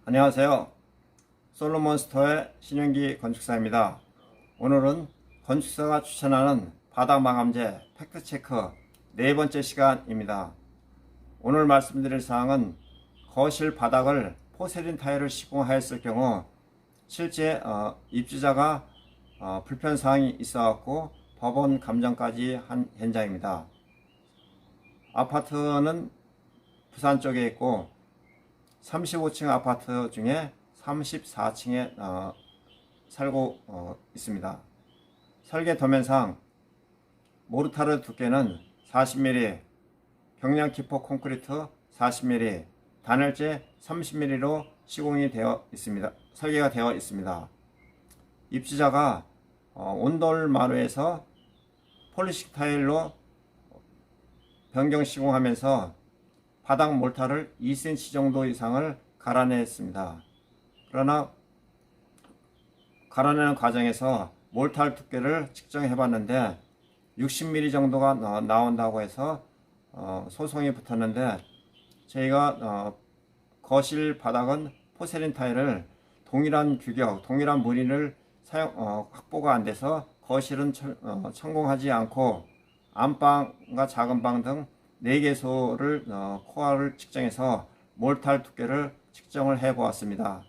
안녕하세요. 솔로몬스터의 신영기 건축사입니다. 오늘은 건축사가 추천하는 바닥 마감재 팩트체크 네 번째 시간입니다. 오늘 말씀드릴 사항은 거실 바닥을 포세린 타일을 시공하였을 경우 실제 입주자가 불편사항이 있어갖고 법원 감정까지 한 현장입니다. 아파트는 부산 쪽에 있고 35층 아파트 중에 34층에 살고 있습니다. 설계 도면상 모르타르 두께는 40mm, 경량 기포 콘크리트 40mm, 단열재 30mm로 시공이 되어 있습니다. 설계가 되어 있습니다. 입주자가 온돌마루에서 폴리식 타일로 변경 시공하면서 바닥 몰타를 2cm 정도 이상을 갈아냈습니다. 그러나 갈아내는 과정에서 몰탈 두께를 측정해 봤는데 60mm 정도가 나온다고 해서 소송이 붙었는데 저희가 거실 바닥은 포세린 타일을 동일한 규격, 동일한 무늬를 확보가 안 돼서 거실은 성공하지 않고 안방과 작은 방 등 4개소를 코어를 측정해서 몰탈 두께를 측정을 해 보았습니다.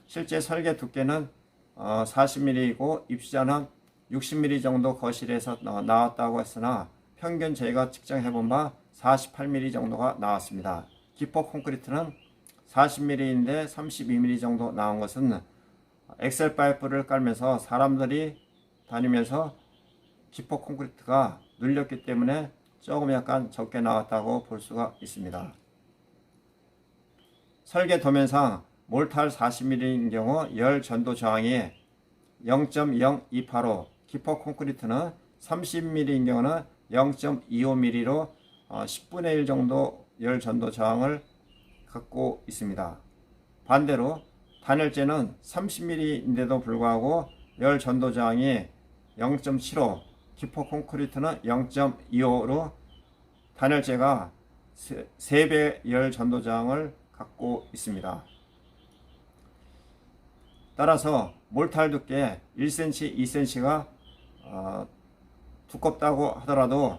실제 설계 두께는 40mm이고 입주자는 60mm 정도 거실에서 나왔다고 했으나 평균 저희가 측정해 본 바 48mm 정도가 나왔습니다. 기포 콘크리트는 40mm인데 32mm 정도 나온 것은 엑셀 파이프를 깔면서 사람들이 다니면서 기포 콘크리트가 눌렸기 때문에 조금 약간 적게 나왔다고 볼 수가 있습니다. 설계 도면상 몰탈 40mm인 경우 열 전도 저항이 0.0285, 기포 콘크리트는 30mm인 경우는 0.25mm로 10분의 1 정도 열 전도 저항을 갖고 있습니다. 반대로 단열재는 30mm인데도 불구하고 열 전도 저항이 0.75, 기포 콘크리트는 0.25로 단열재가 3배 열 전도 저항을 갖고 있습니다. 따라서 몰탈 두께 1cm, 2cm가 두껍다고 하더라도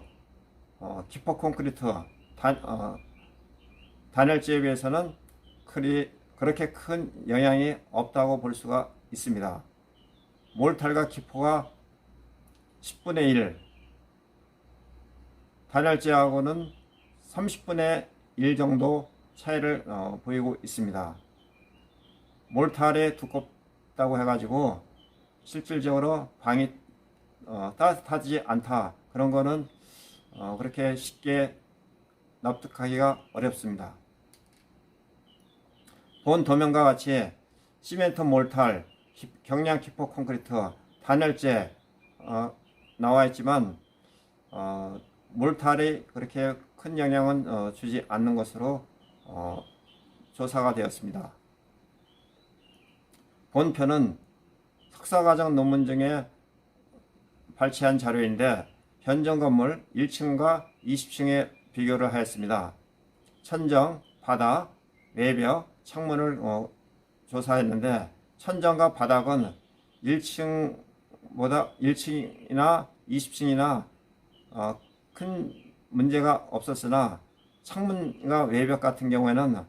기포 콘크리트 단열재에 비해서는 그렇게 큰 영향이 없다고 볼 수가 있습니다. 몰탈과 기포가 10분의 1, 단열재하고는 30분의 1 정도 차이를 보이고 있습니다. 몰탈이 두껍다고 해가지고 실질적으로 방이 따뜻하지 않다, 그런 거는 그렇게 쉽게 납득하기가 어렵습니다. 본 도면과 같이 시멘트 몰탈, 경량 기포 콘크리트, 단열재 나와 있지만 몰탈이 그렇게 큰 영향은 주지 않는 것으로 조사가 되었습니다. 본편은 석사과정 논문 중에 발췌한 자료인데 현장 건물 1층과 20층에 비교를 하였습니다. 천정, 바닥, 외벽, 창문을 조사했는데 천정과 바닥은 1층이나 20층이나 큰 문제가 없었으나 창문과 외벽 같은 경우에는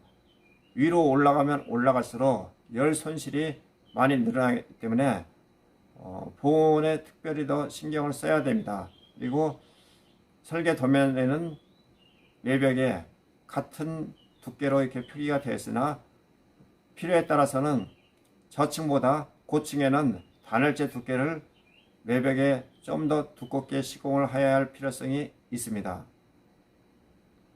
위로 올라가면 올라갈수록 열 손실이 많이 늘어나기 때문에 보온에 특별히 더 신경을 써야 됩니다. 그리고 설계 도면에는 외벽에 같은 두께로 이렇게 표기가 되어 있으나 필요에 따라서는 저층보다 고층에는 단열재 두께를 외벽에 좀 더 두껍게 시공을 해야 할 필요성이 있습니다.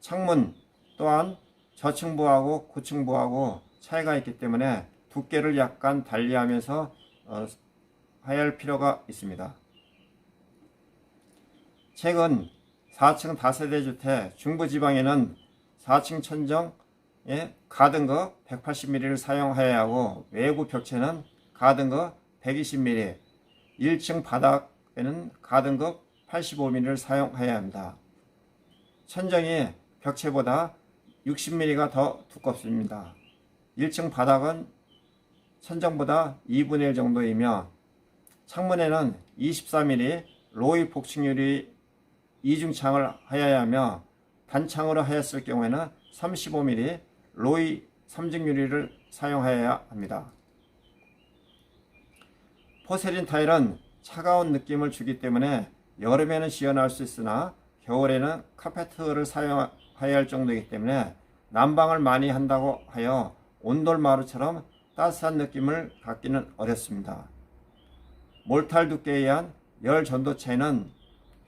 창문 또한 저층부하고 고층부하고 차이가 있기 때문에 두께를 약간 달리하면서 해야 할 필요가 있습니다. 최근 4층 다세대 주택 중부지방에는 4층 천정에 가등거 180mm를 사용해야 하고 외부 벽체는 가등거 120mm, 1층 바닥에는 가등거 85mm를 사용해야 합니다. 천정이 벽체보다 60mm가 더 두껍습니다. 1층 바닥은 천정보다 2분의 1 정도이며 창문에는 24mm 로이 복층유리 이중창을 하여야 하며 단창으로 하였을 경우에는 35mm 로이 삼중유리를 사용하여야 합니다. 포세린 타일은 차가운 느낌을 주기 때문에 여름에는 시원할 수 있으나 겨울에는 카페트를 사용해야 할 정도이기 때문에 난방을 많이 한다고 하여 온돌마루처럼 따스한 느낌을 갖기는 어렵습니다. 몰탈 두께에 의한 열 전도 차이는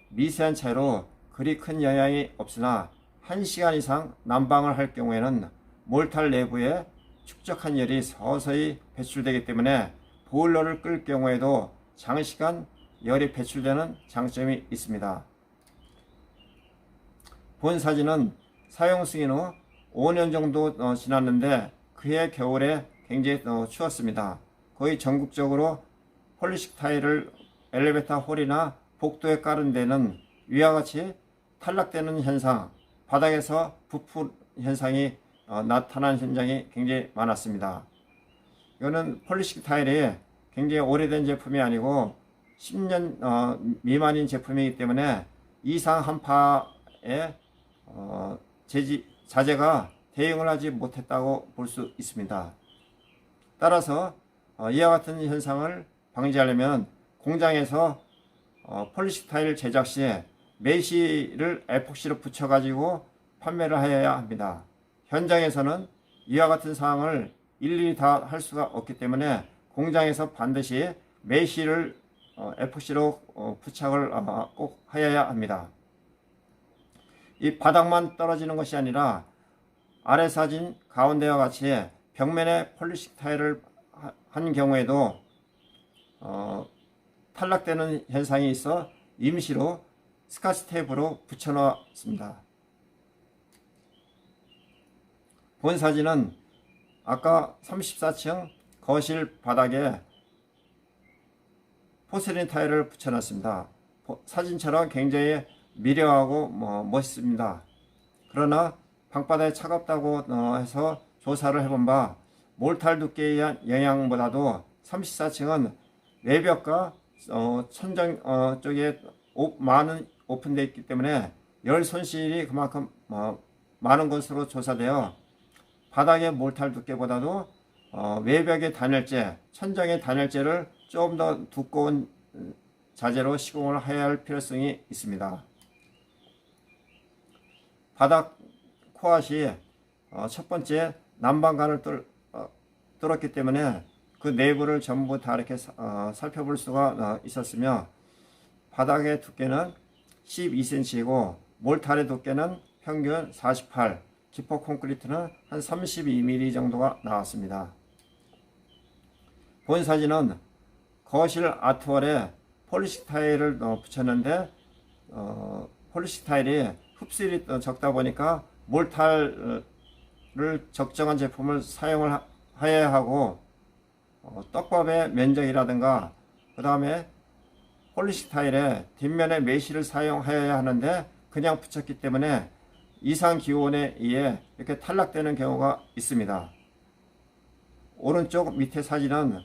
미세한 차이로 그리 큰 영향이 없으나 1시간 이상 난방을 할 경우에는 몰탈 내부에 축적한 열이 서서히 배출되기 때문에 보일러를 끌 경우에도 장시간 열이 배출되는 장점이 있습니다. 본 사진은 사용 승인 후 5년 정도 지났는데 그해 겨울에 굉장히 추웠습니다. 거의 전국적으로 폴리식 타일을 엘리베이터 홀이나 복도에 깔은 데는 위와 같이 탈락되는 현상, 바닥에서 부풀 현상이 나타난 현장이 굉장히 많았습니다. 이거는 폴리식 타일이 굉장히 오래된 제품이 아니고 10년 미만인 제품이기 때문에 이상 한파에 자재가 대응을 하지 못했다고 볼 수 있습니다. 따라서 이와 같은 현상을 방지하려면 공장에서 폴리식 타일 제작 시에 메쉬를 에폭시로 붙여가지고 판매를 하여야 합니다. 현장에서는 이와 같은 사항을 일일이 다 할 수가 없기 때문에 공장에서 반드시 메쉬를 에폭시로 부착을 꼭 하여야 합니다. 이 바닥만 떨어지는 것이 아니라 아래 사진 가운데와 같이 벽면에 폴리식 타일을 한 경우에도 탈락되는 현상이 있어 임시로 스카치 테이프로 붙여 놓았습니다. 본 사진은 아까 34층 거실 바닥에 포세린 타일을 붙여 놨습니다. 사진처럼 굉장히 미려하고 멋있습니다. 그러나 방바닥이 차갑다고 해서 조사를 해본 바 몰탈 두께에 의한 영향보다도 34층은 외벽과 천정 쪽에 많은 오픈되어 있기 때문에 열 손실이 그만큼 많은 것으로 조사되어 바닥의 몰탈 두께보다도 외벽의 단열재, 천정의 단열재를 좀 더 두꺼운 자재로 시공을 해야 할 필요성이 있습니다. 바닥 코앗이 첫 번째 난방관을 뚫었기 때문에 그 내부를 전부 다 이렇게 살펴볼 수가 있었으며 바닥의 두께는 12cm이고 몰탈의 두께는 평균 48, 기포 콘크리트는 한 32mm 정도가 나왔습니다. 본 사진은 거실 아트월에 폴리식 타일을 붙였는데 폴리식 타일이 흡수율이 적다 보니까 몰탈을 적정한 제품을 사용을 해야 하고 떡밥의 면적이라든가 그 다음에 폴리식 타일에 뒷면에 메쉬를 사용하여야 하는데 그냥 붙였기 때문에 이상 기온에 의해 이렇게 탈락되는 경우가 있습니다. 오른쪽 밑에 사진은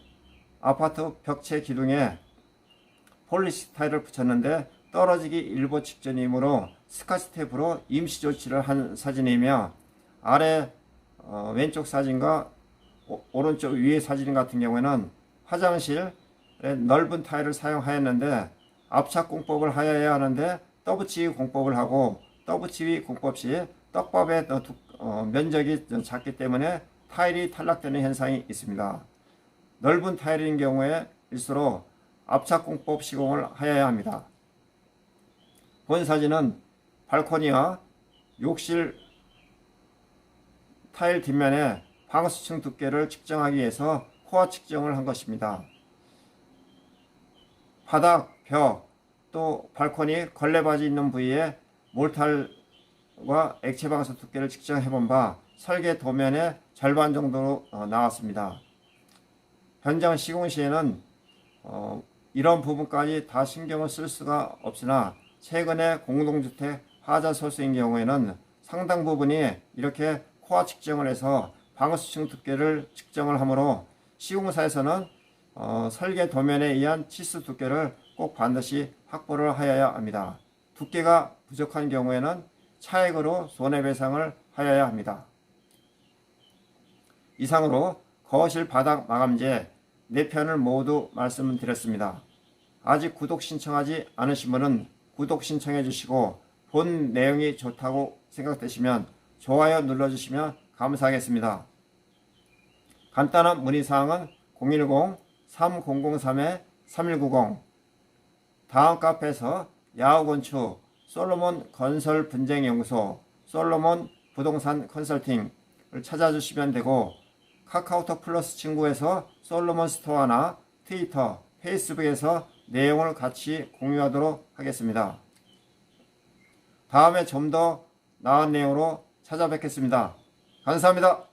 아파트 벽체 기둥에 폴리식 타일을 붙였는데 떨어지기 일보 직전이므로 스카치 테이프로 임시 조치를 한 사진이며 아래 왼쪽 사진과 오른쪽 위의 사진 같은 경우에는 화장실에 넓은 타일을 사용하였는데 압착 공법을 하여야 하는데 떠붙이기 공법을 하고 떠붙이기 공법 시 떡밥의 면적이 작기 때문에 타일이 탈락되는 현상이 있습니다. 넓은 타일인 경우에 일수록 압착 공법 시공을 하여야 합니다. 본 사진은 발코니와 욕실 타일 뒷면에 방수층 두께를 측정하기 위해서 코어 측정을 한 것입니다. 바닥, 벽, 또 발코니 걸레바지 있는 부위에 몰탈과 액체 방수 두께를 측정해 본 바 설계 도면의 절반 정도로 나왔습니다. 현장 시공 시에는 이런 부분까지 다 신경을 쓸 수가 없으나 최근에 공동주택 하자 소수인 경우에는 상당 부분이 이렇게 코어 측정을 해서 방수층 두께를 측정을 하므로 시공사에서는 설계 도면에 의한 치수 두께를 꼭 반드시 확보를 하여야 합니다. 두께가 부족한 경우에는 차액으로 손해배상을 하여야 합니다. 이상으로 거실 바닥 마감재 4편을 모두 말씀드렸습니다. 아직 구독 신청하지 않으신 분은 구독 신청해 주시고 본 내용이 좋다고 생각되시면 좋아요 눌러주시면 감사하겠습니다. 간단한 문의사항은 010-3003-3190 다음 카페에서 야후건축, 솔로몬 건설 분쟁연구소, 솔로몬 부동산 컨설팅을 찾아주시면 되고 카카오톡 플러스 친구에서 솔로몬 스토어나 트위터, 페이스북에서 내용을 같이 공유하도록 하겠습니다. 다음에 좀 더 나은 내용으로 찾아뵙겠습니다. 감사합니다.